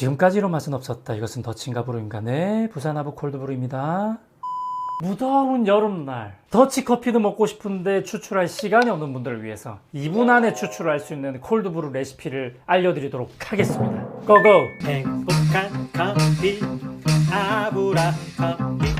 지금까지로 맛은 없었다. 이것은 더치인가 브루인가? 네, 부산하부 콜드브루입니다. 무더운 여름날 더치커피도 먹고 싶은데 추출할 시간이 없는 분들을 위해서 2분 안에 추출할 수 있는 콜드브루 레시피를 알려드리도록 하겠습니다. 고고! 행복한 커피 아브라 커피.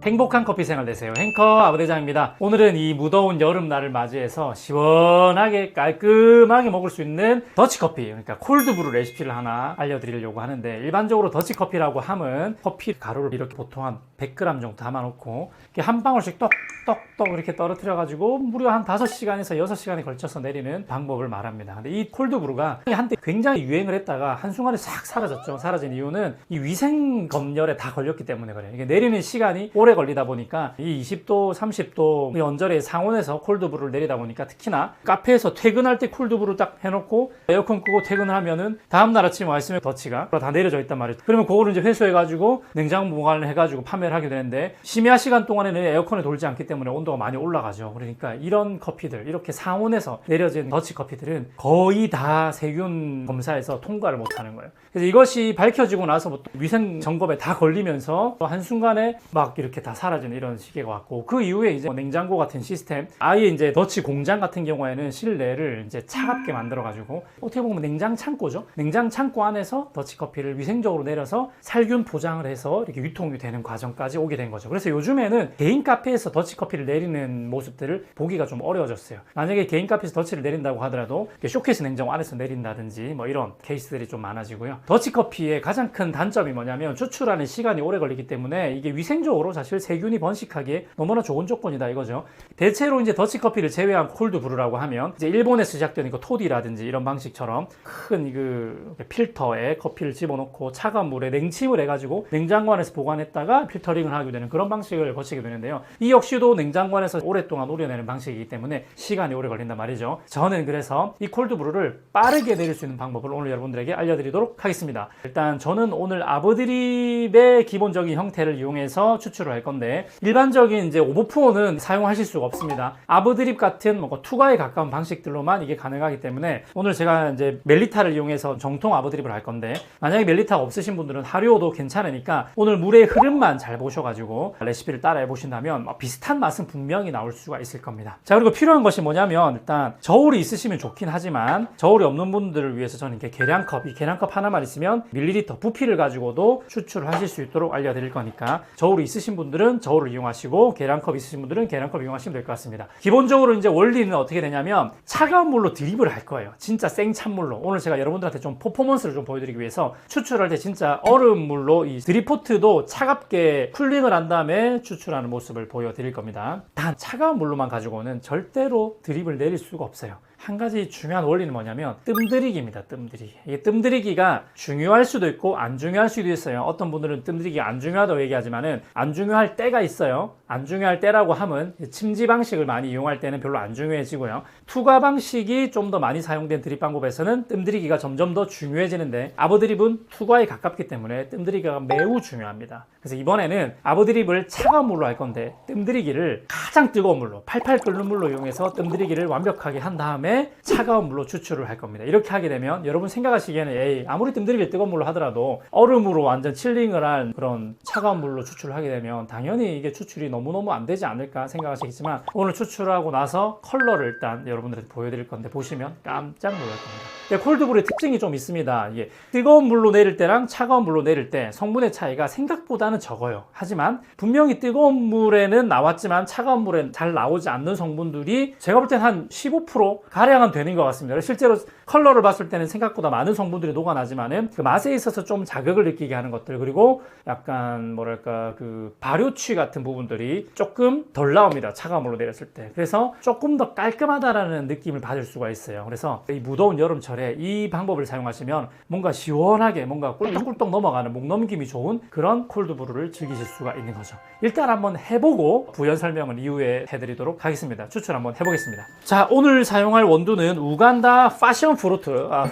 행복한 커피 생활 되세요. 행커 아부대장입니다. 오늘은 이 무더운 여름날을 맞이해서 시원하게 깔끔하게 먹을 수 있는 더치커피, 그러니까 콜드브루 레시피를 하나 알려드리려고 하는데, 일반적으로 더치커피라고 하면 커피 가루를 이렇게 보통 한 100g 정도 담아놓고 이렇게 한 방울씩 똑똑똑 이렇게 떨어뜨려 가지고 무려 한 5시간에서 6시간에 걸쳐서 내리는 방법을 말합니다. 근데 이 콜드브루가 한때 굉장히 유행을 했다가 한순간에 싹 사라졌죠. 사라진 이유는 이 위생 검열에 다 걸렸기 때문에 그래요. 이게 내리는 시간이 오래 걸리다 보니까 이 20도, 30도 언저리의 상온에서 콜드브루를 내리다 보니까, 특히나 카페에서 퇴근할 때 콜드브루 딱 해놓고 에어컨 끄고 퇴근을 하면은 다음날 아침에 와 있으면 더치가 다 내려져 있단 말이죠. 그러면 그거를 이제 회수해가지고 냉장 보관을 해가지고 판매를 하게 되는데, 심야 시간 동안에는 에어컨이 돌지 않기 때문에 온도가 많이 올라가죠. 그러니까 이런 커피들, 이렇게 상온에서 내려진 더치 커피들은 거의 다 세균 검사에서 통과를 못하는 거예요. 그래서 이것이 밝혀지고 나서부터 위생 점검에 다 걸리면서 한순간에 막 이렇게 다 사라지는 이런 시기가 왔고, 그 이후에 이제 냉장고 같은 시스템, 아예 이제 더치 공장 같은 경우에는 실내를 이제 차갑게 만들어가지고, 어떻게 보면 냉장 창고죠. 냉장 창고 안에서 더치 커피를 위생적으로 내려서 살균 포장을 해서 이렇게 유통이 되는 과정까지 오게 된 거죠. 그래서 요즘에는 개인 카페에서 더치 커피를 내리는 모습들을 보기가 좀 어려워졌어요. 만약에 개인 카페에서 더치를 내린다고 하더라도 쇼케이스 냉장고 안에서 내린다든지 뭐 이런 케이스들이 좀 많아지고요. 더치 커피의 가장 큰 단점이 뭐냐면 추출하는 시간이 오래 걸리기 때문에 이게 위생적으로 사실 세균이 번식하기에 너무나 좋은 조건이다 이거죠. 대체로 이제 더치 커피를 제외한 콜드브루라고 하면 이제 일본에서 시작되는 그 토디라든지 이런 방식처럼 큰 그 필터에 커피를 집어넣고 차가운 물에 냉침을 해가지고 냉장고 안에서 보관했다가 필터링을 하게 되는 그런 방식을 거치게 되는데요. 이 역시도 냉장고 안에서 오랫동안 우려내는 방식이기 때문에 시간이 오래 걸린단 말이죠. 저는 그래서 이 콜드브루를 빠르게 내릴 수 있는 방법을 오늘 여러분들에게 알려드리도록 하겠습니다. 일단 저는 오늘 아부드립의 기본적인 형태를 이용해서 추출을 할 건데, 일반적인 이제 오버푸어는 사용하실 수가 없습니다. 아부드립 같은 뭐 투과에 가까운 방식들로만 이게 가능하기 때문에 오늘 제가 이제 멜리타를 이용해서 정통 아부드립을 할 건데, 만약에 멜리타가 없으신 분들은 하류도 괜찮으니까 오늘 물의 흐름만 잘 보셔가지고 레시피를 따라해 보신다면 비슷한 맛은 분명히 나올 수가 있을 겁니다. 자, 그리고 필요한 것이 뭐냐면, 일단 저울이 있으시면 좋긴 하지만 저울이 없는 분들을 위해서 저는 이렇게 계량컵, 이 계량컵 하나만 있으면 밀리리터 부피를 가지고도 추출을 하실 수 있도록 알려드릴 거니까, 저울이 있으신 분들은 저울을 이용하시고 계량컵 있으신 분들은 계량컵 이용하시면 될 것 같습니다. 기본적으로 이제 원리는 어떻게 되냐면, 차가운 물로 드립을 할 거예요. 진짜 생찬물로. 오늘 제가 여러분들한테 좀 퍼포먼스를 좀 보여드리기 위해서 추출할 때 진짜 얼음물로 이 드립포트도 차갑게 쿨링을 한 다음에 추출하는 모습을 보여드릴 겁니다. 단 차가운 물로만 가지고는 절대로 드립을 내릴 수가 없어요. 한 가지 중요한 원리는 뭐냐면 뜸들이기입니다. 뜸들이기. 이게 뜸들이기가 중요할 수도 있고 안 중요할 수도 있어요. 어떤 분들은 뜸들이기가 안 중요하다고 얘기하지만은 안 중요할 때가 있어요. 안 중요할 때라고 하면 침지 방식을 많이 이용할 때는 별로 안 중요해지고요. 투과 방식이 좀 더 많이 사용된 드립 방법에서는 뜸들이기가 점점 더 중요해지는데, 아부드립은 투과에 가깝기 때문에 뜸들이기가 매우 중요합니다. 그래서 이번에는 아부드립을 차가운 물로 할 건데, 뜸들이기를 가장 뜨거운 물로, 팔팔 끓는 물로 이용해서 뜸들이기를 완벽하게 한 다음에 차가운 물로 추출을 할 겁니다. 이렇게 하게 되면 여러분 생각하시기에는 에이, 아무리 뜸들이기를 뜨거운 물로 하더라도 얼음으로 완전 칠링을 한 그런 차가운 물로 추출을 하게 되면 당연히 이게 추출이 너무너무 안 되지 않을까 생각하시겠지만, 오늘 추출하고 나서 컬러를 일단 여러분들한테 보여드릴 건데 보시면 깜짝 놀랄 겁니다. 콜드브루의 특징이 좀 있습니다. 이게 뜨거운 물로 내릴 때랑 차가운 물로 내릴 때 성분의 차이가 생각보다는 적어요. 하지만 분명히 뜨거운 물에는 나왔지만 차가운 물엔 잘 나오지 않는 성분들이 제가 볼 땐 한 15% 가량은 되는 것 같습니다. 실제로 컬러를 봤을 때는 생각보다 많은 성분들이 녹아나지만은 그 맛에 있어서 좀 자극을 느끼게 하는 것들, 그리고 약간 뭐랄까 그 발효취 같은 부분들이 조금 덜 나옵니다. 차가운 물로 내렸을 때. 그래서 조금 더 깔끔하다라는 느낌을 받을 수가 있어요. 그래서 이 무더운 여름철에 이 방법을 사용하시면 뭔가 시원하게 뭔가 꿀떡꿀떡 넘어가는 목 넘김이 좋은 그런 콜드브루를 즐기실 수가 있는 거죠. 일단 한번 해보고 부연 설명은 이후에 해드리도록 하겠습니다. 추출 한번 해보겠습니다. 자, 오늘 사용할 원두는 우간다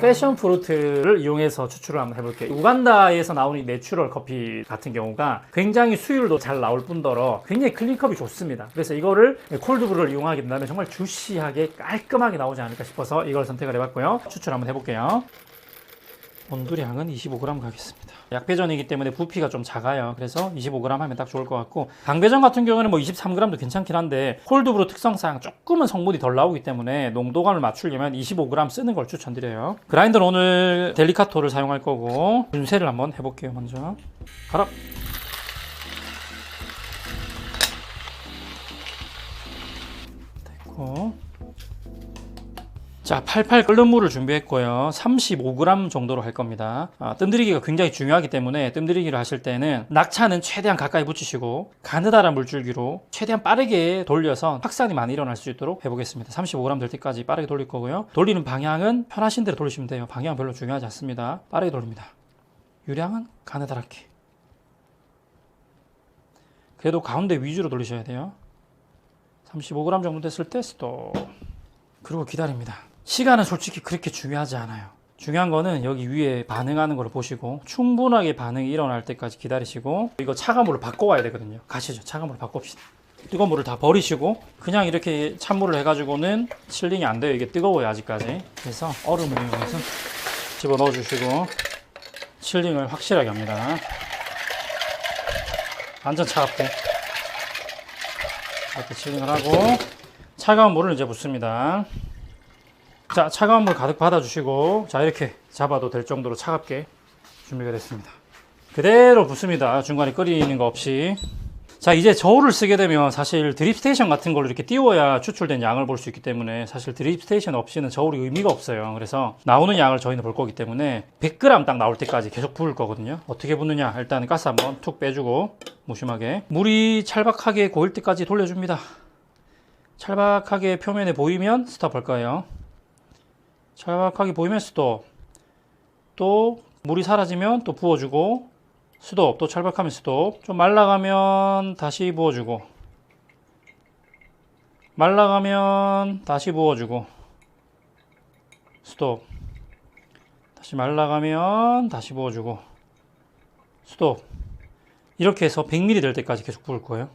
패션 프루트를 이용해서 추출을 한번 해볼게요. 우간다에서 나오는 이 내추럴 커피 같은 경우가 굉장히 수율도 잘 나올 뿐더러 굉장히 클린컵이 좋습니다. 그래서 이거를 콜드브루를 이용하게 된다면 정말 주시하게 깔끔하게 나오지 않을까 싶어서 이걸 선택을 해봤고요. 추출 한번 해볼게요. 온두량은 25g 가겠습니다. 약배전이기 때문에 부피가 좀 작아요. 그래서 25g 하면 딱 좋을 것 같고, 강배전 같은 경우는 뭐 23g도 괜찮긴 한데 콜드브루 특성상 조금은 성분이 덜 나오기 때문에 농도감을 맞추려면 25g 쓰는 걸 추천드려요. 그라인더는 오늘 델리카토를 사용할 거고, 분쇄를 한번 해볼게요. 먼저 가라. 됐고, 자, 팔팔 끓는 물을 준비했고요. 35g 정도로 할 겁니다. 뜸들이기가 굉장히 중요하기 때문에 뜸들이기를 하실 때는 낙차는 최대한 가까이 붙이시고 가느다란 물줄기로 최대한 빠르게 돌려서 확산이 많이 일어날 수 있도록 해보겠습니다. 35g 될 때까지 빠르게 돌릴 거고요. 돌리는 방향은 편하신 대로 돌리시면 돼요. 방향은 별로 중요하지 않습니다. 빠르게 돌립니다. 유량은 가느다랗게. 그래도 가운데 위주로 돌리셔야 돼요. 35g 정도 됐을 때 스톱. 그리고 기다립니다. 시간은 솔직히 그렇게 중요하지 않아요. 중요한 거는 여기 위에 반응하는 걸 보시고 충분하게 반응이 일어날 때까지 기다리시고, 이거 차가운 물을 바꿔와야 되거든요. 가시죠. 차가운 물을 바꿉시다. 뜨거운 물을 다 버리시고 그냥 이렇게 찬물을 해가지고는 칠링이 안 돼요. 이게 뜨거워요 아직까지. 그래서 얼음을 이용해서 집어넣어 주시고 칠링을 확실하게 합니다. 완전 차갑게 이렇게 칠링을 하고 차가운 물을 이제 붓습니다. 자, 차가운 물 가득 받아주시고, 자, 이렇게 잡아도 될 정도로 차갑게 준비가 됐습니다. 그대로 붓습니다. 중간에 끓이는 거 없이. 자, 이제 저울을 쓰게 되면 사실 드립스테이션 같은 걸로 이렇게 띄워야 추출된 양을 볼 수 있기 때문에 사실 드립스테이션 없이는 저울이 의미가 없어요. 그래서 나오는 양을 저희는 볼 거기 때문에 100g 딱 나올 때까지 계속 부을 거거든요. 어떻게 붓느냐? 일단 가스 한번 툭 빼주고 무심하게 물이 찰박하게 고일 때까지 돌려줍니다. 찰박하게 표면에 보이면 스톱할 거예요. 찰박하게 보이면 스톱. 또 물이 사라지면 또 부어주고 스톱. 또 찰박하면 스톱. 좀 말라가면 다시 부어주고 말라가면 다시 부어주고 스톱. 다시 말라가면 다시 부어주고 스톱. 이렇게 해서 100ml 될 때까지 계속 부을 거예요.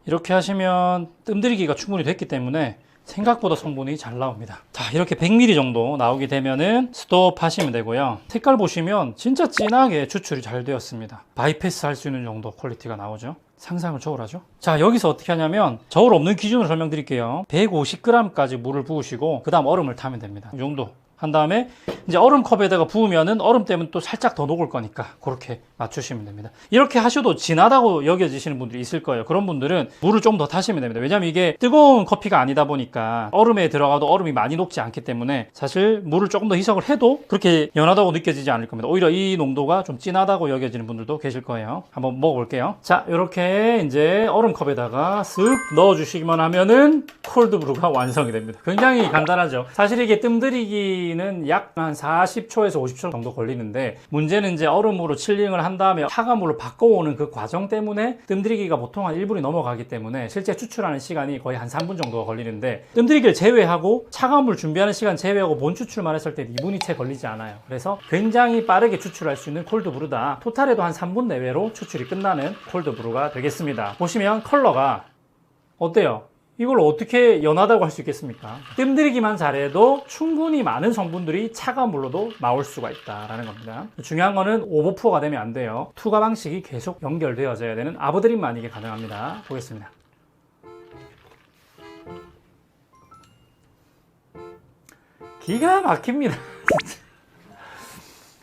이렇게 하시면 뜸들이기가 충분히 됐기 때문에 생각보다 성분이 잘 나옵니다. 자, 이렇게 100ml 정도 나오게 되면은 스톱 하시면 되고요. 색깔 보시면 진짜 진하게 추출이 잘 되었습니다. 바이패스 할 수 있는 정도 퀄리티가 나오죠. 상상을 초월하죠. 자, 여기서 어떻게 하냐면 저울 없는 기준으로 설명드릴게요. 150g까지 물을 부으시고 그 다음 얼음을 타면 됩니다. 이 정도 한 다음에 이제 얼음컵에다가 부으면은 얼음 때문에 또 살짝 더 녹을 거니까 그렇게 맞추시면 됩니다. 이렇게 하셔도 진하다고 여겨지시는 분들이 있을 거예요. 그런 분들은 물을 좀 더 타시면 됩니다. 왜냐면 이게 뜨거운 커피가 아니다 보니까 얼음에 들어가도 얼음이 많이 녹지 않기 때문에 사실 물을 조금 더 희석을 해도 그렇게 연하다고 느껴지지 않을 겁니다. 오히려 이 농도가 좀 진하다고 여겨지는 분들도 계실 거예요. 한번 먹어볼게요. 자, 이렇게 이제 얼음컵에다가 쓱 넣어주시기만 하면은 콜드브루가 완성이 됩니다. 굉장히 간단하죠. 사실 이게 뜸들이기는 약 한 40초에서 50초 정도 걸리는데 문제는 이제 얼음으로 칠링을 한 다음에 차가운 물로 바꿔오는 그 과정 때문에 뜸들이기가 보통 한 1분이 넘어가기 때문에 실제 추출하는 시간이 거의 한 3분 정도가 걸리는데, 뜸들이기를 제외하고 차가운 물 준비하는 시간 제외하고 본 추출만 했을 때 2분이 채 걸리지 않아요. 그래서 굉장히 빠르게 추출할 수 있는 콜드브루다. 토탈에도 한 3분 내외로 추출이 끝나는 콜드브루가 되겠습니다. 보시면 컬러가 어때요? 이걸 어떻게 연하다고 할 수 있겠습니까? 뜸들이기만 잘해도 충분히 많은 성분들이 차가운 물로도 나올 수가 있다라는 겁니다. 중요한 거는 오버푸어가 되면 안 돼요. 투과 방식이 계속 연결되어져야 되는 아부드림만 이게 가능합니다. 보겠습니다. 기가 막힙니다.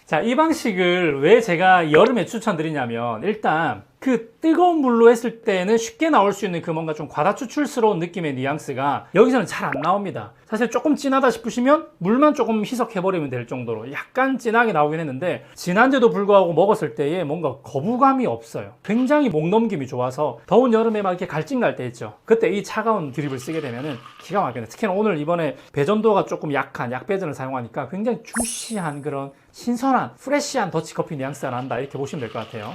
자, 이 방식을 왜 제가 여름에 추천드리냐면, 일단 그 뜨거운 물로 했을 때는 쉽게 나올 수 있는 그 뭔가 좀 과다 추출스러운 느낌의 뉘앙스가 여기서는 잘 안 나옵니다. 사실 조금 진하다 싶으시면 물만 조금 희석해버리면 될 정도로 약간 진하게 나오긴 했는데, 진한데도 불구하고 먹었을 때에 뭔가 거부감이 없어요. 굉장히 목 넘김이 좋아서 더운 여름에 막 이렇게 갈증 날 때 있죠. 그때 이 차가운 드립을 쓰게 되면은 기가 막히네. 특히나 오늘 이번에 배전도가 조금 약한 약배전을 사용하니까 굉장히 주시한 그런 신선한 프레시한 더치커피 뉘앙스가 난다, 이렇게 보시면 될 것 같아요.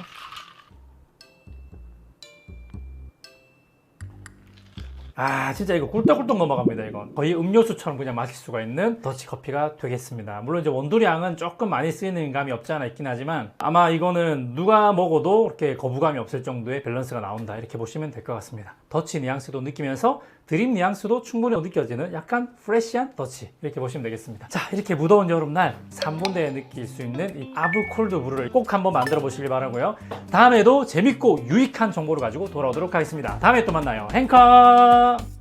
진짜 이거 꿀떡꿀떡 넘어갑니다. 이건 거의 음료수처럼 그냥 마실 수가 있는 더치커피가 되겠습니다. 물론 이제 원두량은 조금 많이 쓰이는 감이 없지 않아 있긴 하지만 아마 이거는 누가 먹어도 이렇게 거부감이 없을 정도의 밸런스가 나온다, 이렇게 보시면 될 것 같습니다. 더치 뉘앙스도 느끼면서 드립 뉘앙스도 충분히 느껴지는 약간 프레시한 더치, 이렇게 보시면 되겠습니다. 자, 이렇게 무더운 여름날 3분 내에 느낄 수 있는 이 아브 콜드 브루를 꼭 한번 만들어 보시길 바라고요. 다음에도 재밌고 유익한 정보를 가지고 돌아오도록 하겠습니다. 다음에 또 만나요. 행커.